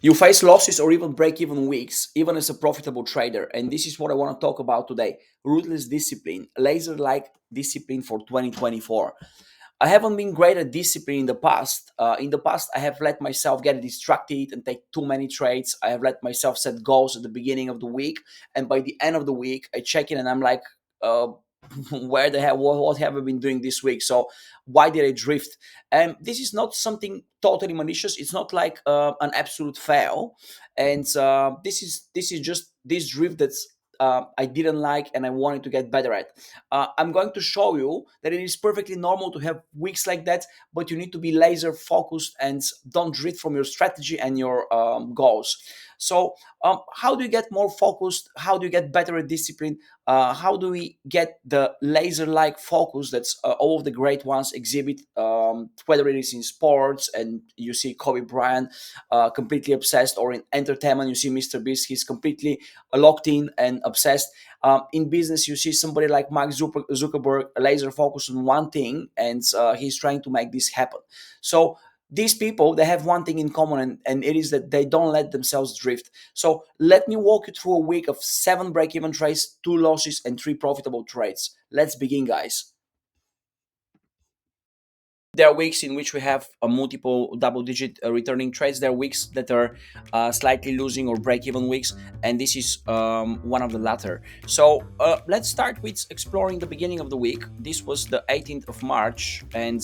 You face losses or even break even weeks, even as a profitable trader. And this is what I want to talk about today: ruthless discipline, laser like discipline for 2024. I haven't been great at discipline in the past. In the past, I have let myself get distracted and take too many trades. I have let myself set goals at the beginning of the week, and by the end of the week, I check in and I'm like, uh, "Where the hell? What have I been doing this week? So why did I drift?" And this is not something totally malicious. It's not like an absolute fail, and this is just this drift that's I didn't like and I wanted to get better at. I'm going to show you that it is perfectly normal to have weeks like that, but you need to be laser focused and don't drift from your strategy and your goals. So, how do you get more focused? How do you get better at discipline? How do we get the laser like focus that's all of the great ones exhibit, whether it is in sports and you see Kobe Bryant completely obsessed, or in entertainment, you see Mr. Beast, he's completely locked in and obsessed. In business, you see somebody like Mark Zuckerberg laser focused on one thing, and he's trying to make this happen. So these people, they have one thing in common, and it is that they don't let themselves drift. So let me walk you through a week of 7 break-even trades, 2 losses, and 3 profitable trades. Let's begin, guys. There are weeks in which we have a multiple double-digit returning trades. There are weeks that are slightly losing or break-even weeks, and this is one of the latter. So let's start with exploring the beginning of the week. This was the 18th of March, and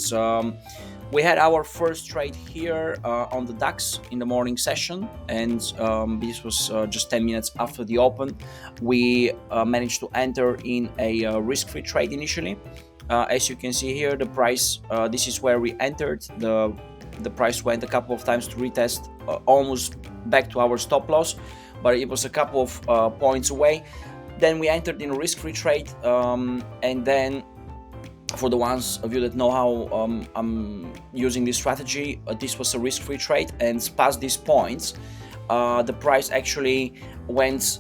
we had our first trade here on the DAX in the morning session, and this was just 10 minutes after the open. We managed to enter in a risk-free trade initially. As you can see here, the price, this is where we entered. The price went a couple of times to retest almost back to our stop loss, but it was a couple of points away. Then we entered in a risk-free trade, and then for the ones of you that know how I'm using this strategy, this was a risk-free trade, and past these points, the price actually went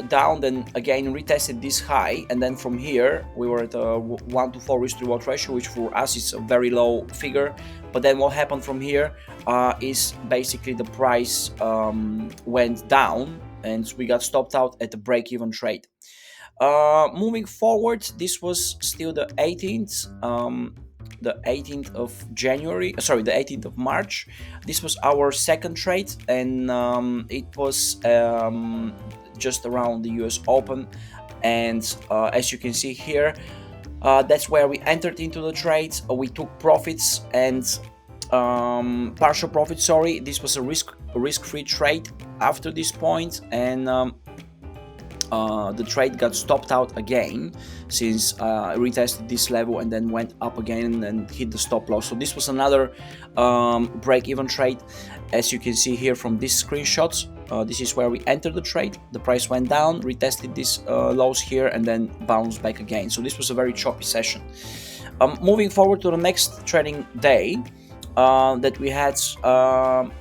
down, then again retested this high, and then from here we were at a 1 to 4 risk to reward ratio, which for us is a very low figure. But then what happened from here is basically the price went down, and we got stopped out at the break-even trade. Moving forward, this was still the 18th of January, sorry, the 18th of March. This was our second trade, and it was just around the US Open. And as you can see here, that's where we entered into the trade. We took profits and partial profits. Sorry, this was a risk-free trade after this point, and the trade got stopped out again since retested this level and then went up again and hit the stop loss. So this was another break-even trade. As you can see here from these screenshots, this is where we entered the trade. The price went down, retested these lows here, and then bounced back again. So this was a very choppy session. Moving forward to the next trading day that we had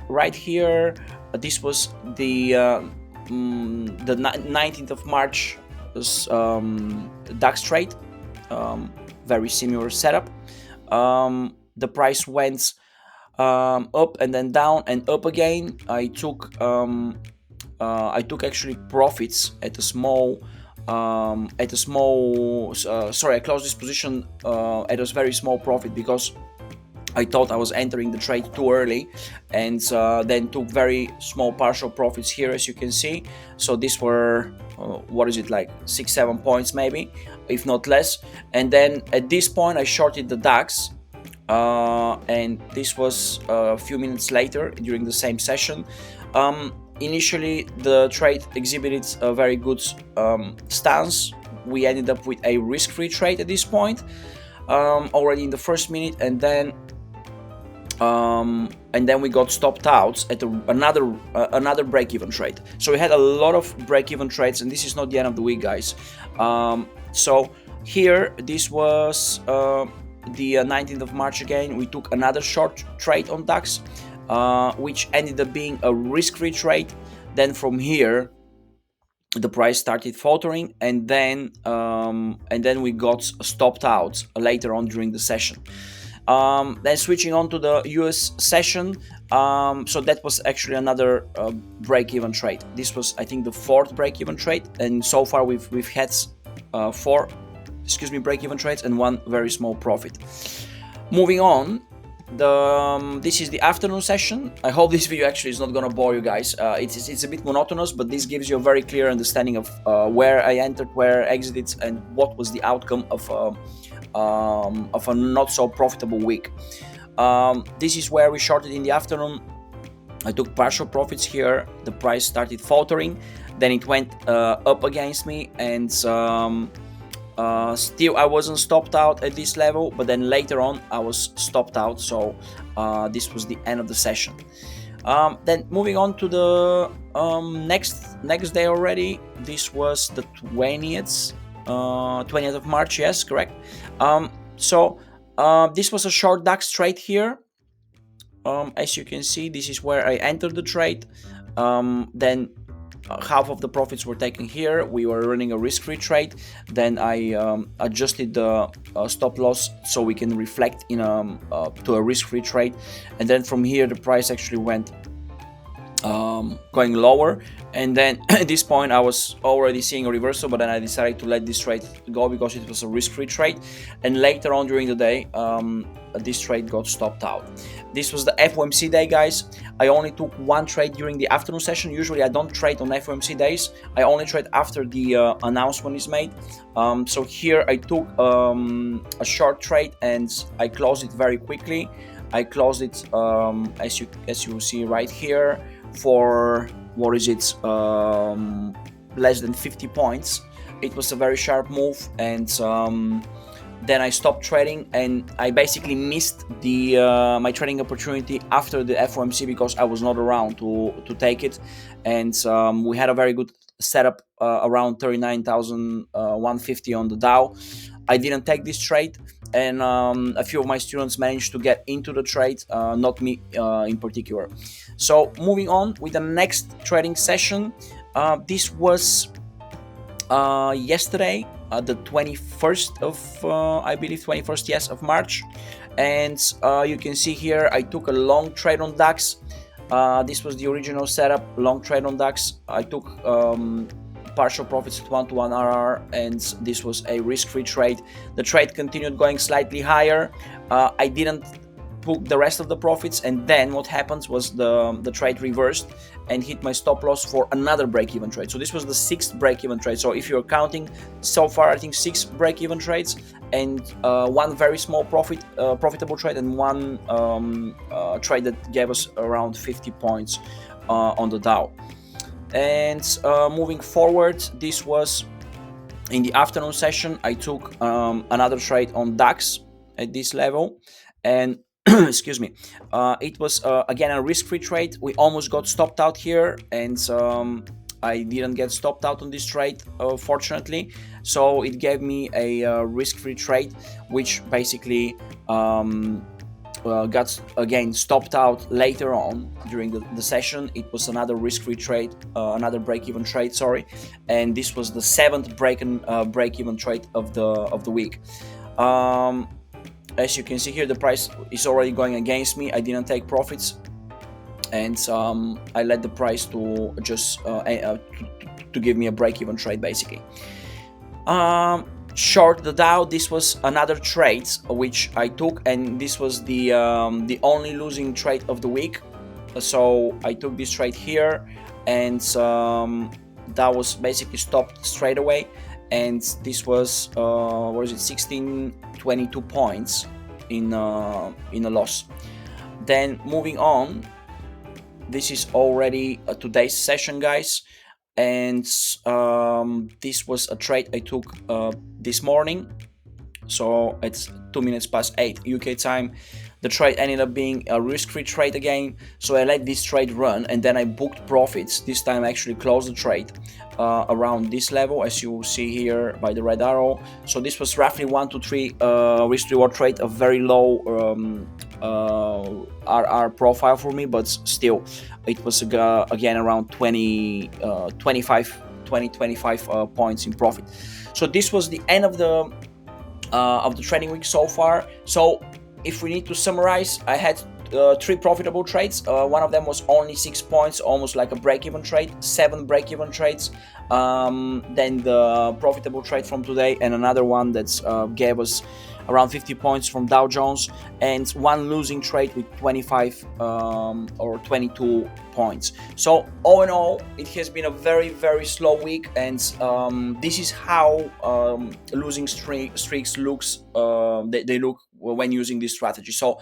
right here, this was the 19th of March DAX trade. Very similar setup. The price went up and then down and up again. I took actually profits at a small sorry, I closed this position at a very small profit because I thought I was entering the trade too early, and then took very small partial profits here, as you can see. So these were what is it, like 6-7 points maybe, if not less. And then at this point I shorted the DAX, and this was a few minutes later during the same session. Initially the trade exhibited a very good stance. We ended up with a risk-free trade at this point already in the first minute, and then we got stopped out at another break-even trade. So we had a lot of break-even trades, and this is not the end of the week, guys. So here, this was the 19th of March again. We took another short trade on DAX, which ended up being a risk-free trade. Then from here, the price started faltering, and then we got stopped out later on during the session. Then switching on to the US session, so that was actually another break-even trade. This was, I think, the fourth break-even trade, and so far we've had four, break-even trades and one very small profit. Moving on, this is the afternoon session. I hope this video actually is not gonna bore you guys. It's a bit monotonous, but this gives you a very clear understanding of where I entered, where I exited, and what was the outcome of a not so profitable week. This is where we shorted in the afternoon. I took partial profits here. The price started faltering, then it went up against me, and still I wasn't stopped out at this level, but then later on I was stopped out, so this was the end of the session. Then moving on to the next day already. This was the 20th of March, yes, correct. So this was a short DAX trade here. As you can see, this is where I entered the trade. Then half of the profits were taken here. We were running a risk-free trade. Then I adjusted the stop loss so we can reflect in to a risk-free trade. And then from here, the price actually went going lower, and then at this point I was already seeing a reversal, but then I decided to let this trade go because it was a risk-free trade. And later on during the day, this trade got stopped out. This was the FOMC day, guys. I only took one trade during the afternoon session. Usually I don't trade on FOMC days. I only trade after the announcement is made. So here I took a short trade and I closed it very quickly. I closed it as you see right here for what is it, less than 50 points. It was a very sharp move, and then I stopped trading, and I basically missed the my trading opportunity after the FOMC because I was not around to take it. And we had a very good setup around 39,150 on the Dow. I didn't take this trade, and a few of my students managed to get into the trade, not me in particular. So moving on with the next trading session, this was yesterday, the 21st of I believe 21st, yes, of March. And you can see here I took a long trade on DAX. This was the original setup, long trade on DAX. I took partial profits at 1-to-1 RR, and this was a risk-free trade. The trade continued going slightly higher. I didn't book the rest of the profits, and then what happens was the trade reversed and hit my stop loss for another break-even trade. So this was the sixth break-even trade. So if you're counting so far, I think 6 break-even trades and one very small profitable trade, and one trade that gave us around 50 points on the Dow. And moving forward, this was in the afternoon session. I took another trade on DAX at this level, and excuse me, it was again a risk-free trade. We almost got stopped out here, and I didn't get stopped out on this trade, fortunately. So it gave me a risk-free trade, which basically got again stopped out later on during the session. It was another risk-free trade, another break-even trade, sorry, and this was the 7th break-even trade of the week. As you can see here, the price is already going against me. I didn't take profits, and I let the price to just to give me a break-even trade, basically. Short the Dow, this was another trade which I took, and this was the only losing trade of the week. So I took this trade here, and that was basically stopped straight away, and this was what is it, 1622 points in a loss. Then moving on, this is already today's session, guys. And this was a trade I took this morning. So it's 2 minutes past 8 UK time. The trade ended up being a risk-free trade again. So I let this trade run, and then I booked profits. This time I actually closed the trade around this level, as you see here by the red arrow. So this was roughly 1 to 3 risk-reward trade, a very low RR profile for me, but still it was again around 25 points in profit. So this was the end of the trading week so far. So if we need to summarize, I had 3 profitable trades. One of them was only 6 points, almost like a break-even trade. 7 break-even trades. Then the profitable trade from today, and another one that gave us around 50 points from Dow Jones, and 1 losing trade with 25 or 22 points. So all in all, it has been a very, very slow week, and this is how losing streaks looks. They look when using this strategy. So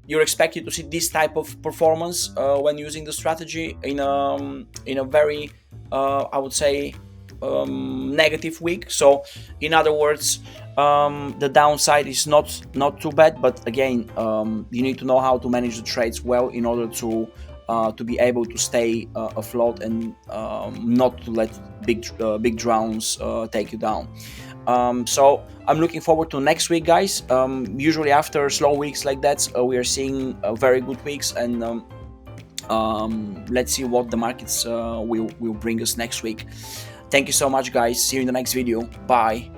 you're expected to see this type of performance when using the strategy in a very I would say negative week. So in other words, the downside is not too bad, but again, you need to know how to manage the trades well in order to be able to stay afloat and not to let big drowns take you down. So I'm looking forward to next week, guys. Usually after slow weeks like that, we are seeing very good weeks, and let's see what the markets will bring us next week. Thank you so much, guys. See you in the next video. Bye.